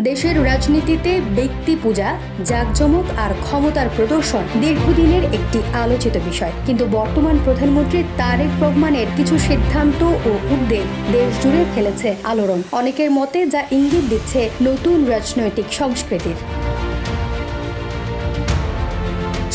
দেশের রাজনীতিতে ব্যক্তি পূজা, জাঁকজমক আর ক্ষমতার প্রদর্শন দীর্ঘদিনের একটি আলোচিত বিষয়। কিন্তু বর্তমান প্রধানমন্ত্রী তারেক রহমানের কিছু সিদ্ধান্ত ও উদ্যোগ দেশ জুড়ে ফেলেছে আলোড়ন। অনেকের মতে যা ইঙ্গিত দিচ্ছে নতুন রাজনৈতিক সংস্কৃতির।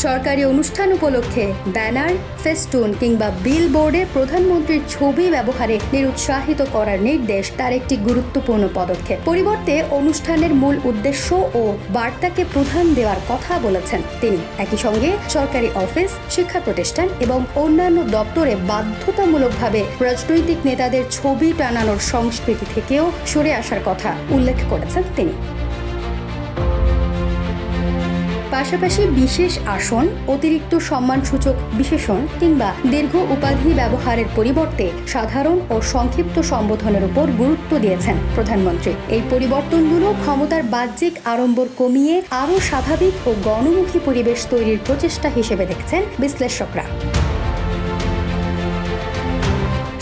সরকারি অনুষ্ঠান উপলক্ষে ব্যানার, ফেস্টুন কিংবা বিলবোর্ডে প্রধানমন্ত্রীর ছবি ব্যবহারে নিরুৎসাহিত করার নির্দেশ তার একটি গুরুত্বপূর্ণ পদক্ষেপ। পরিবর্তে অনুষ্ঠানের মূল উদ্দেশ্য ও বার্তাকে প্রধান দেওয়ার কথা বলেছেন তিনি। একই সঙ্গে সরকারি অফিস, শিক্ষা প্রতিষ্ঠান এবং অন্যান্য দপ্তরে বাধ্যতামূলকভাবে রাজনৈতিক নেতাদের ছবি টানানোর সংস্কৃতি থেকেও সরে আসার কথা উল্লেখ করেছেন তিনি। পাশাপাশি বিশেষ আসন, অতিরিক্ত সম্মানসূচক বিশেষণ কিংবা দীর্ঘ উপাধি ব্যবহারের পরিবর্তে সাধারণ ও সংক্ষিপ্ত সম্বোধনের উপর গুরুত্ব দিয়েছেন প্রধানমন্ত্রী। এই পরিবর্তনগুলো ক্ষমতার বাহ্যিক আড়ম্বর কমিয়ে আরও স্বাভাবিক ও গণমুখী পরিবেশ তৈরির প্রচেষ্টা হিসেবে দেখছেন বিশ্লেষকরা।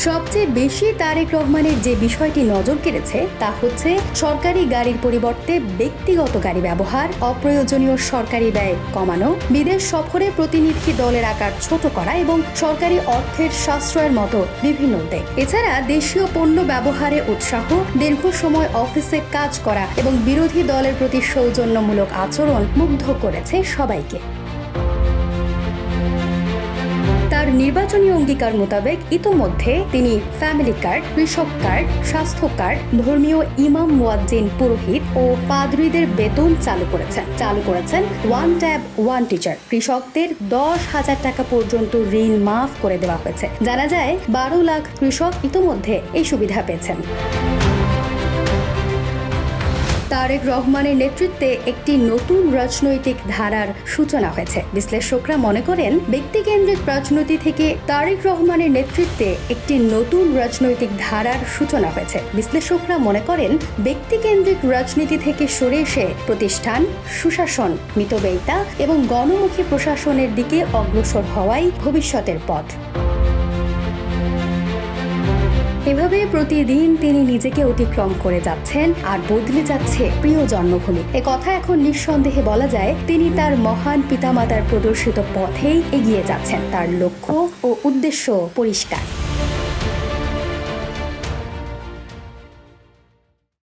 সবচেয়ে বেশি তারেক রহমানের যে বিষয়টি নজর কেড়েছে তা হচ্ছে সরকারি গাড়ির পরিবর্তে ব্যক্তিগত গাড়ি ব্যবহার, অপ্রয়োজনীয় সরকারি ব্যয় কমানো, বিদেশ সফরে প্রতিনিধি দলের আকার ছোট করা এবং সরকারি অর্থের সাশ্রয়ের মতো বিভিন্ন উদ্যোগ। এছাড়া দেশীয় পণ্য ব্যবহারে উৎসাহ, দীর্ঘ সময় অফিসে কাজ করা এবং বিরোধী দলের প্রতি সৌজন্যমূলক আচরণ মুগ্ধ করেছে সবাইকে। তার নির্বাচনী অঙ্গীকার মোতাবেক ইতোমধ্যে তিনি ফ্যামিলি কার্ড, কৃষক কার্ড, স্বাস্থ্য কার্ড, ধর্মীয় ইমাম, মুয়াজ্জিন, পুরোহিত ও পাদ্রীদের বেতন চালু করেছেন ওয়ান ট্যাব ওয়ান টিচার। কৃষকদের 10,000 টাকা পর্যন্ত ঋণ মাফ করে দেওয়া হয়েছে। জানা যায় 12 লাখ কৃষক ইতোমধ্যে এই সুবিধা পেয়েছেন। তারেক রহমানের নেতৃত্বে একটি নতুন রাজনৈতিক ধারার সূচনা হয়েছে। বিশ্লেষকরা মনে করেন ব্যক্তিকেন্দ্রিক রাজনীতি থেকে তারেক রহমানের নেতৃত্বে একটি নতুন রাজনৈতিক ধারার সূচনা হয়েছে। বিশ্লেষকরা মনে করেন ব্যক্তিকেন্দ্রিক রাজনীতি থেকে সরে এসে প্রতিষ্ঠান, সুশাসন, মিতব্যয়িতা এবং গণমুখী প্রশাসনের দিকে অগ্রসর হওয়াই ভবিষ্যতের পথ। এভাবে প্রতিদিন তিনি নিজেকে অতিক্রম করে যাচ্ছেন আর বদলে যাচ্ছে প্রিয় জন্মভূমি। এ কথা এখন নিঃসন্দেহে বলা যায় তিনি তার মহান পিতামাতার প্রদর্শিত পথেই এগিয়ে যাচ্ছেন। তার লক্ষ্য ও উদ্দেশ্য পরিষ্কার।